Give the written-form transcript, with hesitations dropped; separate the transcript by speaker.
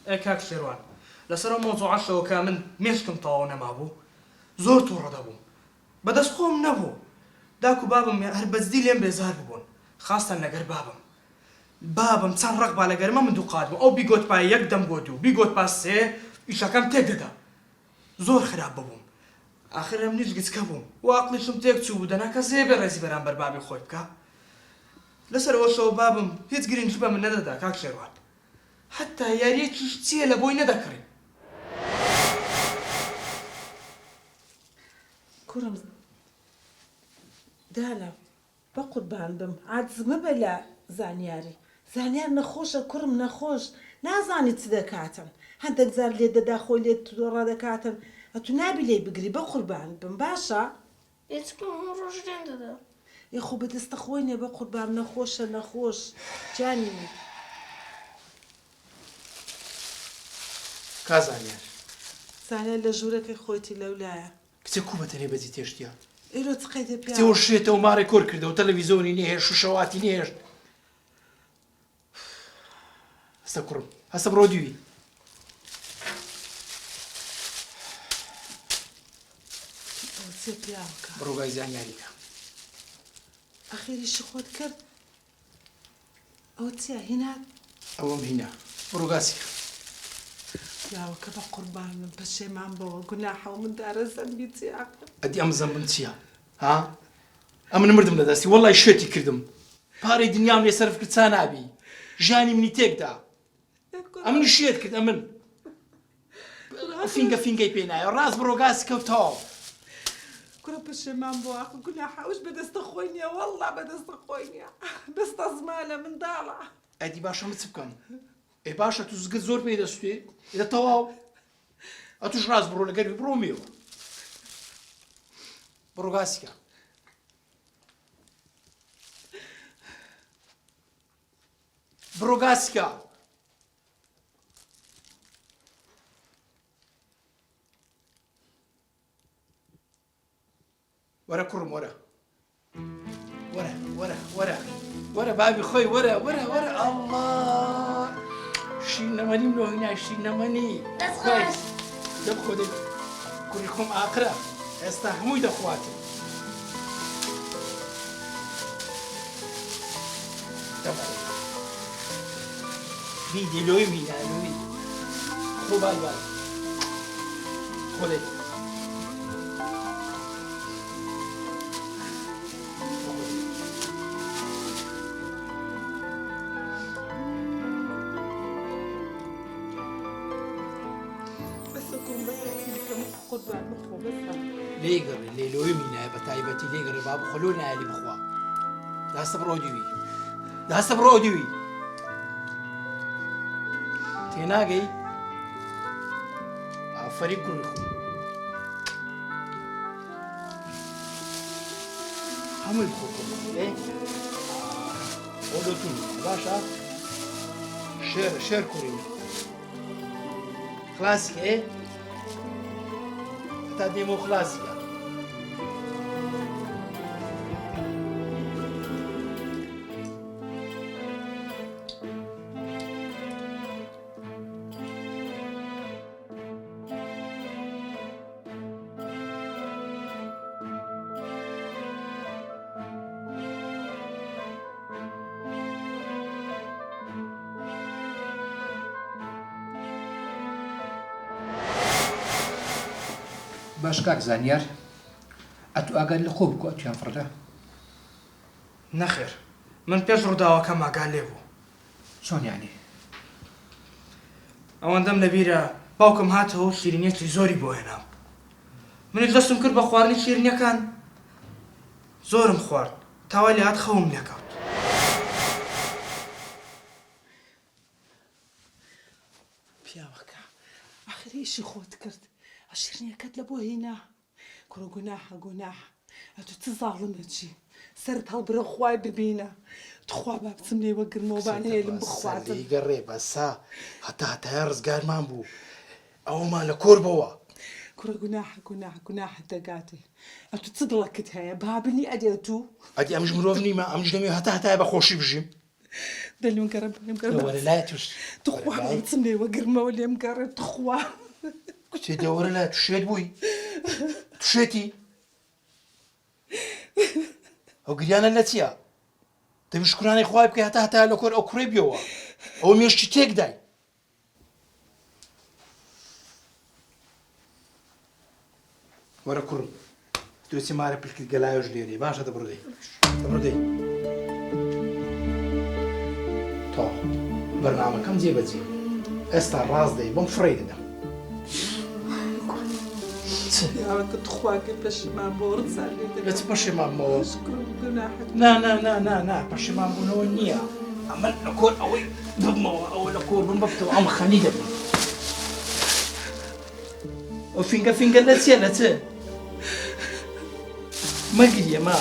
Speaker 1: ئەی کاک شێروان لەسەر ئەو مۆزوعەشەوە کە من مێشکم تەواو نەمابوو زۆر تووڕە دەبووم بەدەست خۆم نەبوو داکو بابم هەر بەزدی لێم بێزار ببوون خاستان لەگەر بابم چەند ڕق با لەگەرمە من دوو قات بوو ئەو بیگۆت پای یەک دەم گۆت و بیگۆت پاس سێ ئیشەکەم تێکدەدا زۆر خراپ ببووم آخر ئەم نیش گچکە بووم و عەقڵیشم تێک چوو بوو دەنا کەس هەیە بێ ڕێزی بەرامبەر بابی خۆی بکە لەسەر ئەوەشەوە بابم هیچ گرنگی بە من نەدەدا کاک شێروان حتا یاریەکیش چییە لە بۆی نەدەکڕی
Speaker 2: کوڕم دانا بە قوربان بم عاجزمە بە لە زانیاری زانیار نەخۆشە کوڕم نەخۆش نازانی چ دەکاتن هەندێک جار لێ دەدا خۆی لێ تۆڕە دەکاتن ئەتو نابی لێ بگری بە قوربان بم باشە
Speaker 3: هیچکم هەموو ڕۆژ لێم دەدا
Speaker 2: یخۆ بەدەستە خۆی نێ بە قوربان نەخۆشە نەخۆش جانی من
Speaker 4: کازانیار
Speaker 2: زانیار لە ژوورەکەی خۆیتی لەولایە
Speaker 4: کچێ کو بەتەنێ بەجی تێشتیا
Speaker 2: ئێرۆ چقەیدە پیا
Speaker 4: کچێ شێتەوە مارێ کۆر کردەوە تەلەڤیزۆنی نێهێشت و شەواتی نێهێشت هەستە کوڕم هەستە بڕۆ دیوی
Speaker 2: چێ پیاوەکە
Speaker 4: بڕۆگای زانیاریکە
Speaker 2: ئەخێریشی خۆت کرد ئەوە چیە هینات
Speaker 4: ئەوەم هینە بڕۆگاسیکە
Speaker 2: پیاوەکە بە قوربان من پەشێمان بەوە گوناحە و من دارە زەنبی چیاکە
Speaker 4: ئەدی ئەم زەمبم چییە ها ئەمن مردم لە دەستی وەڵی شێتی کردم پارەی دنیام لێ سەرف کرد چا نابی ژیانی منی تێکدا ئەمنی شێت کرد ئەمن فینگە فینگەی پێ نایە ڕاست بڕۆگاسی کەوتەوە
Speaker 2: کوڕە پەشێمان بۆ ئاخ گوناحە ئەوش بەدەستە خۆی نییە وەڵڵا بەدەستە خۆی نییە دەستە زمانە منداڵە
Speaker 4: ئەدی باشە من چ بکەم ئێ باشە تو زگت زۆر پێی دەستێ ئێدە تەواو ئەتوش ڕاست بڕۆ لەگەری بڕۆ میوە بڕۆگاسیکە بڕۆگاسیکە وەرە کوڕم وەرە وەرە وەرە وەرە وەرە بابی خۆی وەرە وەرە وەرە ئەڵڵا شینەمەنیم لۆ هینای شینەمەنی
Speaker 3: دەستخۆش
Speaker 4: دەب خۆدەی کوڕی خۆم ئاقرە ئێستا هەمووی دەخواتم بیدی لۆی مینە لۆی خۆ بای بای خۆدەی
Speaker 2: قوربان بخۆ بەسە
Speaker 4: لێگەڕی لێلۆی مینایە بە تایبەتی لێگەڕی با بخۆلۆ نایلی بخوا داستە بڕۆ دیوی داستە بڕۆ دیوی تێناگەی ئافەری کوڕی خۆ هەمووی بخۆ خۆلۆتون باشە شێر کوڕی من خلاسیکە تا دێمە خلاسیکە
Speaker 5: باش کاک زانیار ئەتو ئاگات لە خۆ بکۆ ئەتویان فڕدا
Speaker 1: نەخێر من پێش ڕووداوەکەم ئاگا لێ بوو
Speaker 5: چۆن یانی
Speaker 1: ئەوەندەم لەبیرە باوکم هاتەوە شیرینیەتی زۆری بۆ هێنام منیش دەستم کرد بە خواردنی شیرینیەکان زۆرم خوارد تاوای لە هات خەوم لێکەوت
Speaker 2: پیاوەکە ئاخریشی خۆت کرد ئەشیرنیەکەت لە بۆ هینا کوڕە گوناحە گوناحە ئەتو چ زاڵمەچی سەرت هەڵبرە خوای ببینە تخوا با بچم لێ وەگرمەوەبان هێلم بخواتم
Speaker 4: گەڕێ بەسا هەتایە ڕزگارمان بوو ئەومان لە کۆر بەوە
Speaker 2: کوڕە گوناحە گوناحە گوناحە دەگاتێ ئەتو چ دڵەکت هەیە بابنی ئەدێ تو
Speaker 4: ئەدی ئەمش مرۆڤ نیمە ئەمش دەمێ هەتایە بە خۆشی بژیم
Speaker 2: دلي مقرب لي مقرب
Speaker 4: دەوەرە لای توش
Speaker 2: تخوا بتسمي وقرمه لي مقرب تخوا
Speaker 4: کچێ دەوەرە لای توشێت بووی توشێتی ئەو گریانە لە چییە دەبی شکرانەی خوای بکەی هەتا لە کۆر ئەو کوڕێ بیەوە ئەوە مێشتی تێکدای وەرە کوڕم دوێسی مارە پلکت گەلایۆش لێرێ باشە دەبڕدەی تۆ بەرنامەکەم جێبەجێ ئێستا ڕاست دەی بۆم فڕێ دەدەم
Speaker 2: يا تخوا كيفاش ما بورد زعلي
Speaker 4: لە چ پەشێمانمەوە
Speaker 2: شكرا جناحك
Speaker 4: نا پەشێمان بوونەوە نییە ئەمە لە کۆر ئەوەی ببمەوە ئەوە لە کۆر بم بکەوە ئەم خەنی دەبێت ئەو فینگە لە چیە لە چ مەگریە ما